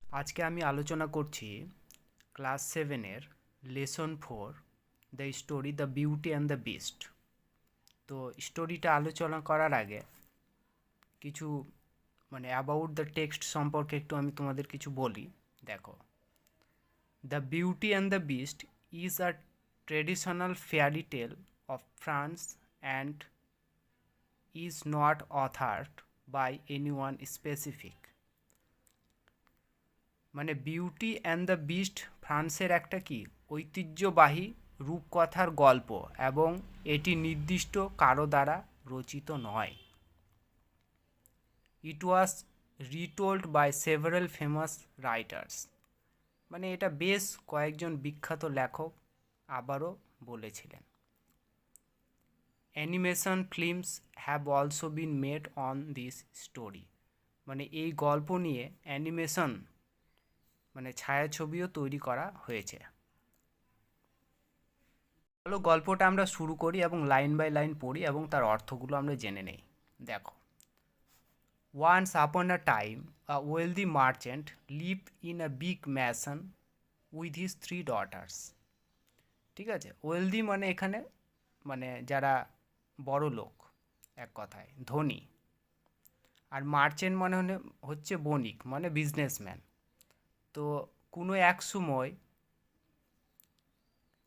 আজকে আমি আলোচনা করছি ক্লাস 7-এর lesson 4 the story the beauty and the beast. তো স্টোরিটা আলোচনা করার আগে কিছু অ্যাবাউট দ্য টেক্সট সম্পর্কে একটু আমি তোমাদের কিছু বলি। দেখো, the beauty and the beast is a traditional fairy tale of France and is not authored by any one specific. Beauty and the beast ফ্রান্সের একটা কি ঐতিহ্যবাহী রূপকথার গল্প এবং এটি নির্দিষ্ট কারো দ্বারা রচিত নয়। ইট ওয়াজ রিটোল্ড বাই সেভারাল ফেমাস রাইটার্স। এটা বেশ কয়েকজন বিখ্যাত লেখক আবারও বলেছিলেন। Animation films have also been made on this story. এই গল্প নিয়ে অ্যানিমেশন ছায়াছবিও তৈরি করা হয়েছে। চলো গল্পটা আমরা শুরু করি এবং লাইন বাই লাইন পড়ি এবং তার অর্থগুলো আমরা জেনে নেই। দেখো, once upon a time a wealthy merchant lived in a big mansion with his 3 daughters. ঠিক আছে, ওয়েলদি এখানে যারা বড় লোক, এক কথায় ধনী। আর মার্চেন্ট হচ্ছে বণিক, বিজনেসম্যান। তো কোনো এক সময়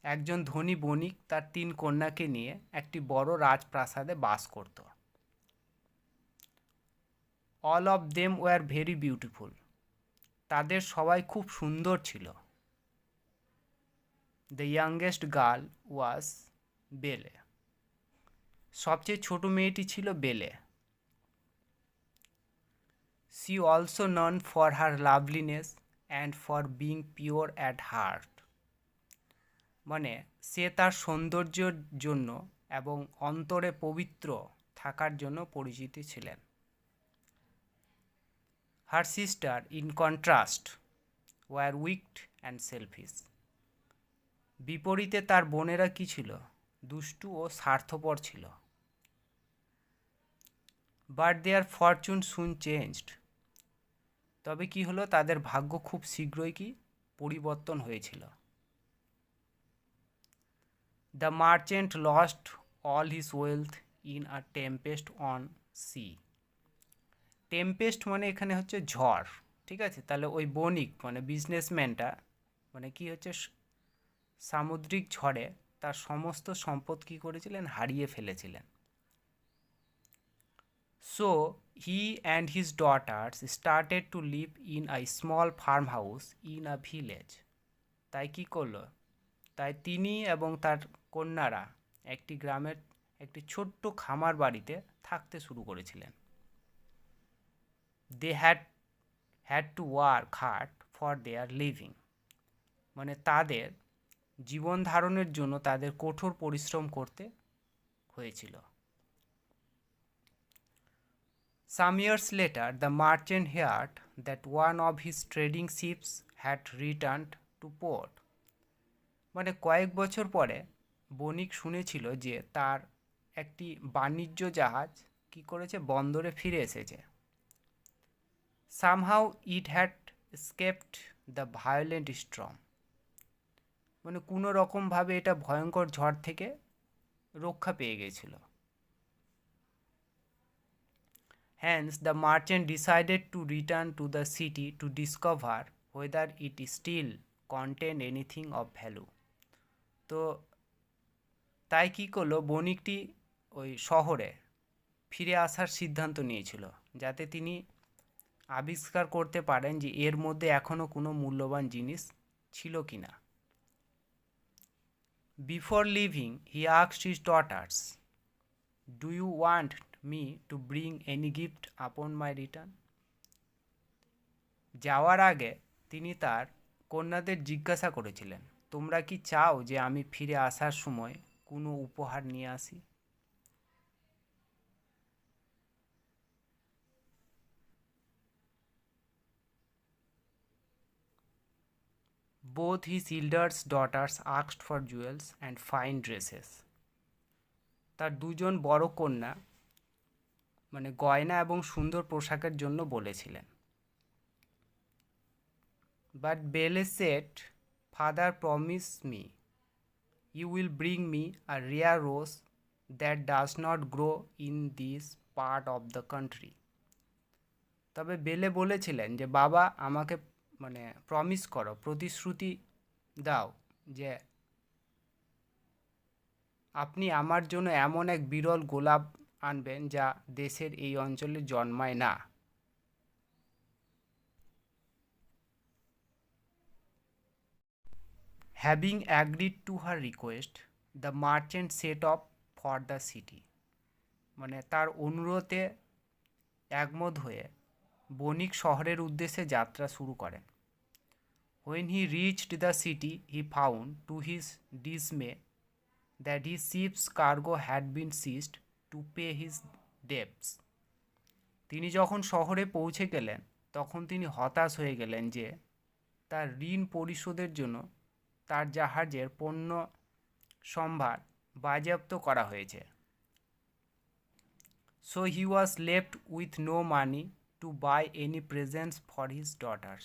একজন ধনী বণিক তার 3 কন্যাকে নিয়ে একটি বড় রাজপ্রাসাদে বাস করত। All of them were very beautiful. তাদের সবাই খুব সুন্দর ছিল। দ্য ইয়াংগেস্ট গার্ল ওয়াজ বেলে। সবচেয়ে ছোট মেয়েটি ছিল Belle. She also known for her loveliness and for being pure at heart. সে তার সৌন্দর্যের জন্য এবং অন্তরে পবিত্র থাকার জন্য পরিচিত ছিলেন। Her sister in contrast were wicked and selfish. বিপরীতে তার বোনেরা কি ছিল? দুষ্টু ও স্বার্থপর ছিল। But their fortune soon changed. তবে কি হলো, তাদের ভাগ্য খুব শীঘ্রই কি পরিবর্তন হয়েছিল। The merchant lost all his wealth in a tempest on sea. Tempest এখানে হচ্ছে ঝড়। ঠিক আছে, তাহলে ওই বণিক বিজনেসম্যানটা কি হচ্ছে, সামুদ্রিক ঝড়ে তার সমস্ত সম্পদ কি করেছিলেন, হারিয়ে ফেলেছিলেন। So he and his daughters started to live in a small farm house in a village. তাই কি করলো, তাই তিনি এবং তার কন্যারা একটি গ্রামের একটি ছোট্ট খামার বাড়িতে থাকতে শুরু করেছিলেন। They had to work hard for their living. তাদের জীবন ধারণের জন্য তাদের কঠোর পরিশ্রম করতে হয়েছিল। Some years later, the merchant heard that one of his trading ships had returned to port. কয়েক বছর পরে বণিক শুনেছিল যে তার একটি বাণিজ্য জাহাজ কি করেছে, বন্দরে ফিরে এসেছে। Somehow it had escaped the violent storm. কোনো রকমভাবে এটা ভয়ঙ্কর ঝড় থেকে রক্ষা পেয়ে গেছিল। Hence, the merchant decided to return to the city to discover whether it still contained anything of value. তো তাই কি করলো, বণিকটি ওই শহরে ফিরে আসার সিদ্ধান্ত নিয়েছিল, যাতে তিনি আবিষ্কার করতে পারেন যে এর মধ্যে এখনও কোনো মূল্যবান জিনিস ছিল কি না। Before living he asked his daughters, do you want me to bring any gift upon my return. যাওয়ার আগে তিনি তার কন্যাদের জিজ্ঞাসা করেছিলেন, তোমরা কি চাও যে আমি ফিরে আসার সময় কোনো উপহার নিয়ে আসি। Both his eldest daughters asked for jewels and fine dresses. তার দুজন বড় কন্যা গয়না এবং সুন্দর পোশাকের জন্য বলেছিলেন। বাট বেলে set, father promise me you will bring me a rare rose that does not grow in this part of the country. তবে বেলে বলেছিলেন যে বাবা আমাকে মানে প্রমিস করো, প্রতিশ্রুতি দাও যে আপনি আমার জন্য এমন এক বিরল গোলাপ আনবেন যা দেশের এই অঞ্চলে জন্মায় না। Having agreed to her request, the merchant set off for the city. মানে তার অনুরোধে একমত হয়ে বণিক শহরের উদ্দেশ্যে যাত্রা শুরু করেন। When he reached the city, he found to his dismay that his ship's cargo had been seized to pay his debts. তিনি যখন শহরে পৌঁছে গেলেন তখন তিনি হতাশ হয়ে গেলেন যে তার ঋণ পরিশোধের জন্য তার জাহাজের পণ্য সম্ভার বাজেয়াপ্ত করা হয়েছে। So he was left with no money to buy any presents for his daughters.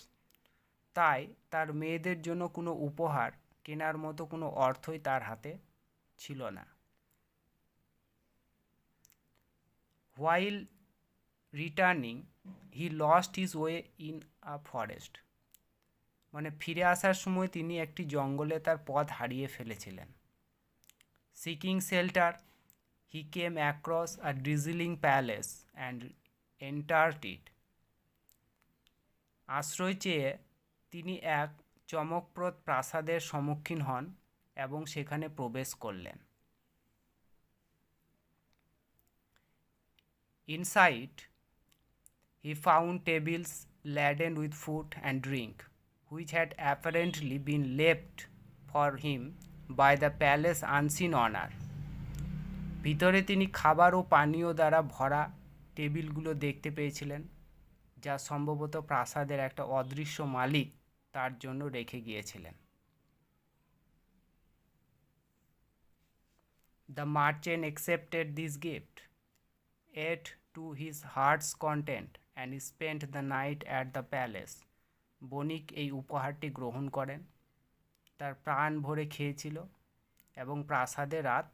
তাই তার মেয়েদের জন্য কোনো উপহার কেনার মতো কোনো অর্থই তার হাতে ছিল না। While returning, he lost his way in a forest. মানে ফিরে আসার সময় তিনি একটি জঙ্গলে তার পথ হারিয়ে ফেলেছিলেন। Seeking shelter, he came across a drizzling palace and entered it. আশ্রয় চেয়ে তিনি এক চমকপ্রদ প্রাসাদের সম্মুখীন হন এবং সেখানে প্রবেশ করলেন। Inside, he found tables laden with food and drink, which had apparently been left for him by the palace unseen owner. ভিতরে তিনি খাবার ও পানীয় দ্বারা ভরা টেবিলগুলো দেখতে পেয়েছিলেন, যা সম্ভবত প্রাসাদের একটা অদৃশ্য মালিক তার জন্য রেখে গিয়েছিলেন। The merchant accepted this gift, ate to his heart's content, and spent the night at the palace. বণিক এই উপহারটি গ্রহণ করেন, তার প্রাণ ভরে খেয়েছিল এবং প্রাসাদে রাত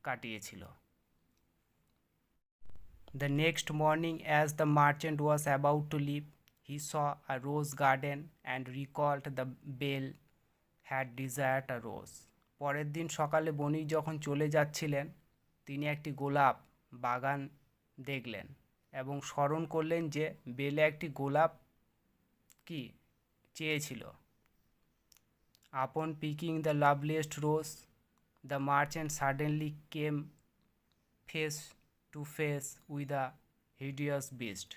কাটিয়েছিল। The next morning, as the merchant was about to leave, he saw a rose garden and recalled the belle had desired a rose. পরের দিন সকালে বণিক যখন চলে যাচ্ছিলেন তিনি একটি গোলাপ বাগান দেখলেন এবং স্মরণ করলেন যে বেলে একটি গোলাপ কি চেয়েছিল। Upon picking the loveliest rose, the merchant suddenly came face to face with a hideous beast.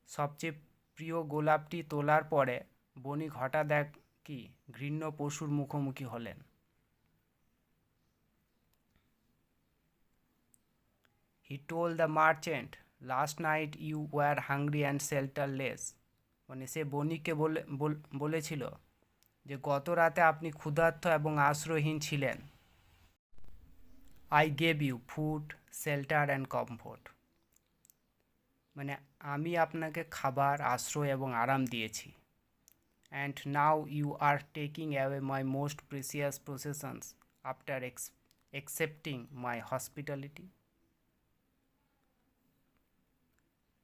সবচেয়ে প্রিয় গোলাপটি তোলার পরে বণিক হঠাৎ এক কি ঘৃণ্য পশুর মুখোমুখি হলেন। He told the merchant, last night you were hungry and shelterless. মানে সে বণিককে বলেছিল যে গত রাতে আপনি ক্ষুধার্ত এবং আশ্রয়হীন ছিলেন। I gave you food, shelter and comfort. মানে আমি আপনাকে খাবার, আশ্রয় এবং আরাম দিয়েছি। And now you are taking away my most precious possessions after accepting my hospitality.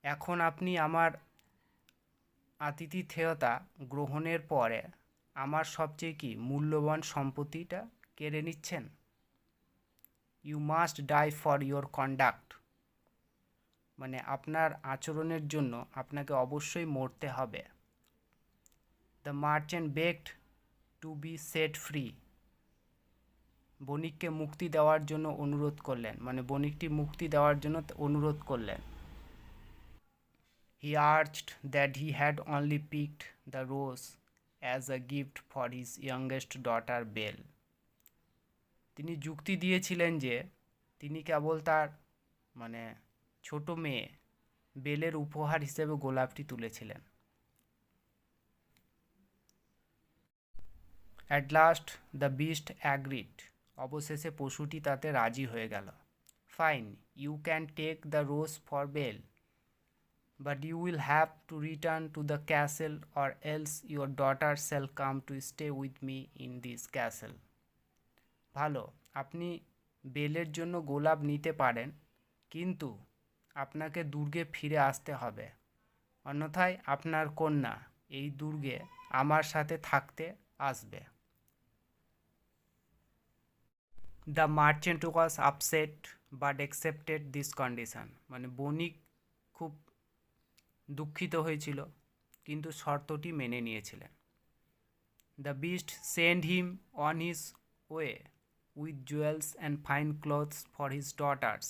এখন আপনি আমার আতিথেয়তা গ্রহণের পরে আমার সবচেয়ে কি মূল্যবান সম্পত্তিটা কেড়ে নিচ্ছেন। You must die for your conduct. মানে আপনার আচরণের জন্য আপনাকে অবশ্যই মরতে হবে। The merchant begged to be set free. বণিককে মুক্তি দেওয়ার জন্য অনুরোধ করলেন, মানে বণিকটি মুক্তি দেওয়ার জন্য অনুরোধ করলেন। He urged that he had only picked the rose as a gift for his youngest daughter Belle. তিনি যুক্তি দিয়েছিলেন যে তিনি কেবল তার মানে ছোট মেয়ে বেলের উপহার হিসেবে গোলাপটি তুলেছিলেন। At last the beast agreed. অবশেষে পশুটি তাতে রাজি হয়ে গেল। Fine, you can take the rose for Belle. but you will have to return to the castle, or else your daughter shall come to stay with me in this castle. ভালো, আপনি বেলের জন্য গোলাপ নিতে পারেন, কিন্তু আপনাকে দুর্গে ফিরে আসতে হবে, অন্যথায় আপনার কন্যা এই দুর্গে আমার সাথে থাকতে আসবে। The merchant was upset but accepted this condition. মানে বণিক খুব দুঃখিত হয়েছিল, কিন্তু শর্তটি মেনে নিয়েছিলেন। The beast send him on his way with jewels and fine clothes for his daughters,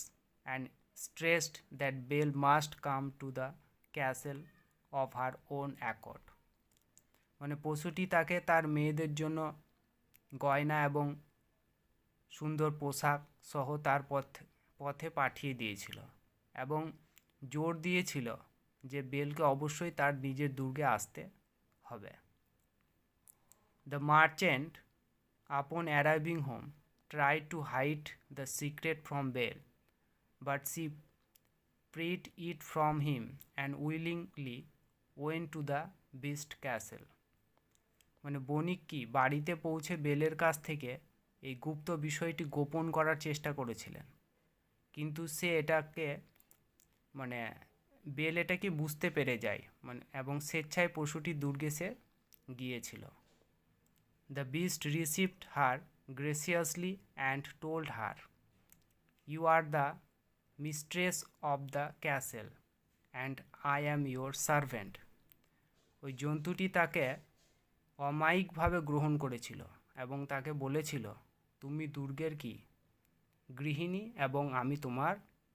and stressed that Belle must come to the castle of her own accord. মানে পশুটি তাকে তার মেয়েদের জন্য গয়না এবং সুন্দর পোশাক সহ তার পথে পাঠিয়ে দিয়েছিল, এবং জোর দিয়েছিল যে বেলকে অবশ্যই তার নিজের দুর্গে আসতে হবে। The merchant upon arriving home tried to hide the secret from Belle, but she pried it from him and willingly went to the beast castle. মানে বণিক কি বাড়িতে পৌঁছে বেলের কাছ থেকে এই গুপ্ত বিষয়টি গোপন করার চেষ্টা করেছিলেন, কিন্তু সে এটাকে মানে বেল এটাকে বুঝতে পেরে যায়, মানে এবং স্বেচ্ছায় পশুটি দুর্গে সে গিয়েছিল। The beast received her graciously and told her, "You are the mistress of the castle, and I am your servant." ওই জন্তুটি তাকে অমায়িকভাবে গ্রহণ করেছিল এবং তাকে বলেছিল, তুমি দুর্গের কি গৃহিণী এবং আমি তোমার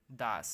দাস।